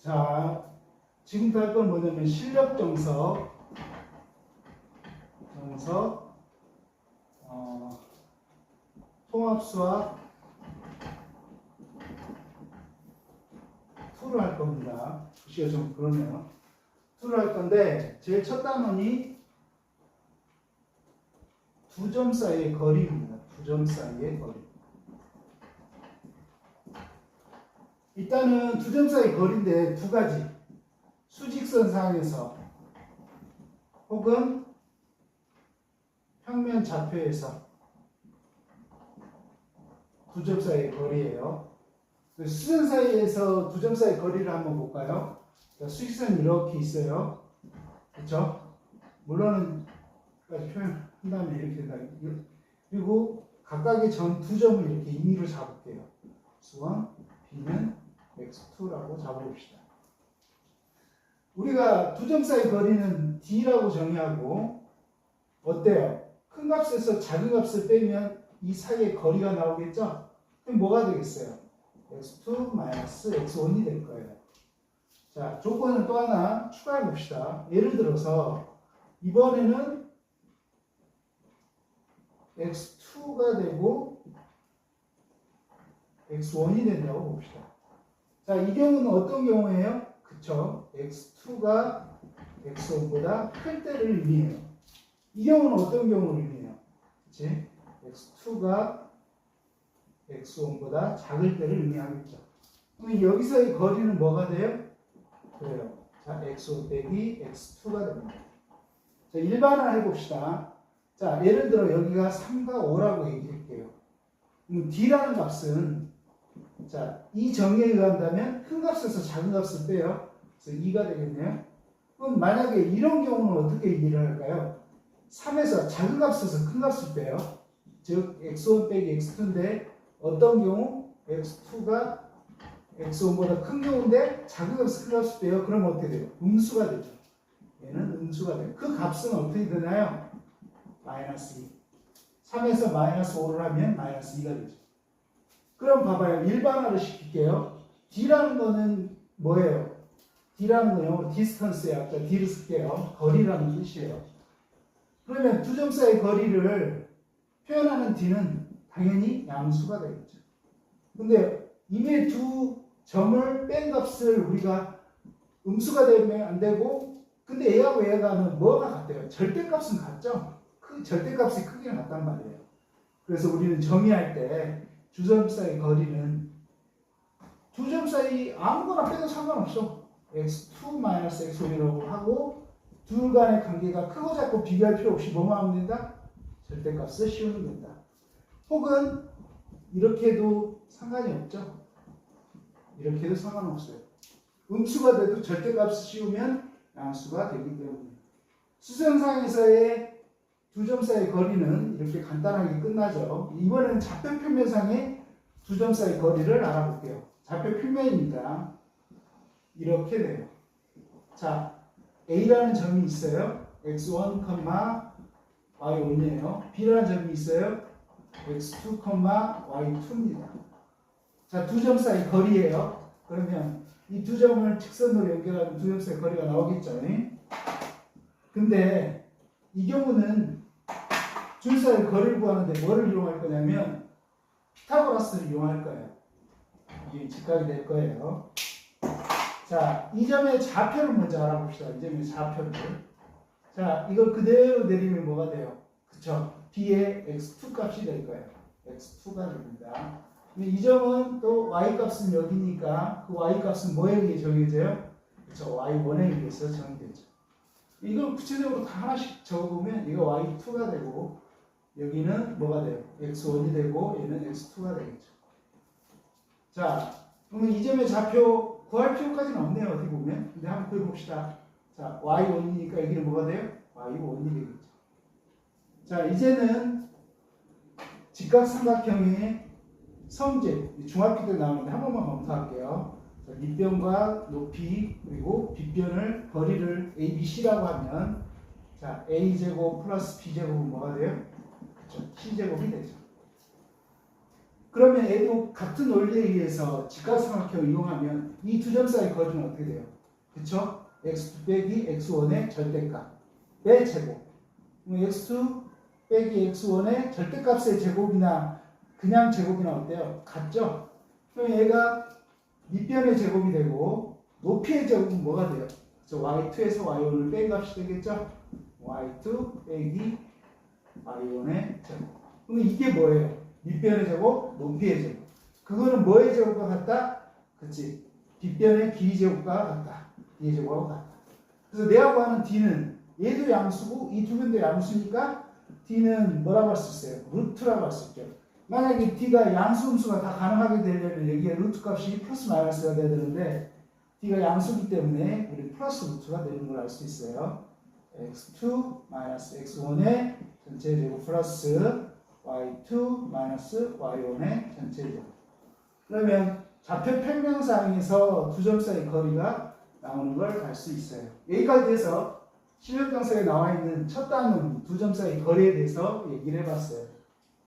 자, 지금부터 할 건 뭐냐면 실력 정석, 통합수학 2를 할 겁니다. 글씨가 좀 그러네요. 2를 할 건데 제일 첫 단원이 두 점 사이의 거리입니다. 두 점 사이의 거리. 일단은 두 점 사이의 거리인데 두 가지. 수직선 상에서 혹은 평면 좌표에서 두 점 사이의 거리예요. 수점 사이에서 두 점 사이의 거리를 한번 볼까요? 수직선이 이렇게 있어요. 그렇죠? 물론은 표현한다면 이렇게 된다. 그리고 각각의 전 두 점을 이렇게 임의로 잡을게요. X1, B는 X2라고 잡아봅시다. 우리가 두 점 사이 거리는 D라고 정의하고 어때요? 큰 값에서 작은 값을 빼면 이 사이의 거리가 나오겠죠? 그럼 뭐가 되겠어요? X2 마이너스 X1이 될 거예요. 자, 조건을 또 하나 추가해 봅시다. 예를 들어서 이번에는 X2가 되고 X1이 된다고 봅시다. 자, 이 경우는 어떤 경우예요? 그쵸? X2가 X1보다 클 때를 의미해요. 이 경우는 어떤 경우를 의미해요? 그치? X2가 X1보다 작을 때를 의미하겠죠. 그럼 여기서의 거리는 뭐가 돼요? 그래요. 자, X1 빼기 X2가 됩니다. 자, 일반화 해봅시다. 자, 예를 들어 여기가 3과 5라고 얘기할게요. 그럼 D라는 값은 자, 이 정의에 의한다면 큰 값에서 작은 값을 빼요. 그래서 2가 되겠네요. 그럼 만약에 이런 경우는 어떻게 얘기를 할까요? 3에서 작은 값에서 큰 값을 빼요. 즉 X1 빼기 X2인데 어떤 경우? X2가 X1보다 큰 경우인데 작은 값에서 큰 값을 빼요. 그럼 어떻게 돼요? 음수가 되죠. 얘는 음수가 돼요. 그 값은 어떻게 되나요? 마이너스 2. 3에서 마이너스 5를 하면 마이너스 2가 되죠. 그럼 봐봐요. 일반화를 시킬게요. D라는 거는 뭐예요? D라는 건 영어로 distance예요. 아까 D를 쓸게요. 거리라는 뜻이에요. 그러면 두 점 사이의 거리를 표현하는 D는 당연히 양수가 되겠죠. 근데 이미 두 점을 뺀 값을 우리가 음수가 되면 안 되고, 근데 얘하고 얘가는 뭐가 같아요? 절대값은 같죠? 그 절대값이 크기가 같단 말이에요. 그래서 우리는 정의할 때 두 점 사이 거리는 두 점 사이 아무거나 빼도 상관없어. X2-X1이라고 하고 둘 간의 관계가 크고 작고 비교할 필요 없이 뭐만 하면 된다? 절대값을 씌우면 된다. 혹은 이렇게 해도 상관이 없죠. 이렇게 해도 상관없어요. 음수가 돼도 절대값을 씌우면 양수가 되기 때문에 수선상에서의 두 점 사이 거리는 이렇게 간단하게 끝나죠. 이번에는 좌표 표면상의 두 점 사이 거리를 알아볼게요. 좌표 표면입니다. 이렇게 돼요. 자, A라는 점이 있어요. X1, Y1이에요. B라는 점이 있어요. X2, Y2입니다. 자, 두 점 사이 거리예요. 그러면 이 두 점을 직선으로 연결하면 두 점 사이 거리가 나오겠죠. 근데 이 경우는 줄 사이 거리를 구하는데 뭐를 이용할 거냐면 피타고라스를 이용할 거예요. 이게 직각이 될 거예요. 자, 이 점의 좌표를 먼저 알아봅시다. 이 점의 좌표를. 자, 이걸 그대로 내리면 뭐가 돼요? 그쵸? B의 X2 값이 될 거예요. X2가 됩니다. 이 점은 또 Y 값은 여기니까 그 Y 값은 뭐에 의해 정해져요? 그쵸? Y1에 의해서 정해되죠. 이걸 구체적으로 다 하나씩 적어보면 이거 Y2가 되고 여기는 뭐가 돼요? X1이 되고 얘는 X2가 되겠죠. 자, 그러면 이 점의 좌표 구할 필요까지는 없네요. 어떻게 보면. 근데 한번 그려봅시다. 자, Y1이니까 여기는 뭐가 돼요? Y1이 되겠죠. 자, 이제는 직각삼각형의 성질, 중학교 때 나오는데 한 번만 검토할게요. 자, 밑변과 높이 그리고 빗변을 거리를 ABC라고 하면 자, A제곱 플러스 B제곱은 뭐가 돼요? 그렇죠. C제곱이 되죠. 그러면 얘도 같은 원리에 의해서 직각삼각형을 이용하면 이 두 점 사이 거리는 어떻게 돼요? 그쵸? x2 빼기 x1의 절대값의 제곱. x2 빼기 x1의 절대값의 제곱이나 그냥 제곱이나 어때요? 같죠? 그럼 얘가 밑변의 제곱이 되고 높이의 제곱은 뭐가 돼요? 그래서 y2에서 y1을 뺀 값이 되겠죠? y2 빼기 y1의 제곱. 그럼 이게 뭐예요? 밑변의 제곱, 높이의 제곱. 그거는 뭐의 제곱과 같다? 그치? 뒷변의 길이 제곱과 같다. D의 제곱하고 같다. 그래서 내가 구하는 D는 얘도 양수고 이 두 변도 양수니까 D는 뭐라고 할 수 있어요? 루트라고 할 수 있죠. 만약에 D가 양수음수가 다 가능하게 되려면 여기에 루트 값이 플러스 마이너스가 돼야 되는데 D가 양수기 때문에 우리 플러스 루트가 되는 걸 알 수 있어요. x2 마이너스 x1의 전체 제곱 플러스 y2 마이너스 y1의 전체 제곱. 그러면 좌표 평면상에서 두 점 사이 거리가 나오는 걸 알 수 있어요. 여기까지 해서 실력강사에 나와 있는 첫 단원 두 점 사이 거리에 대해서 얘기를 해봤어요.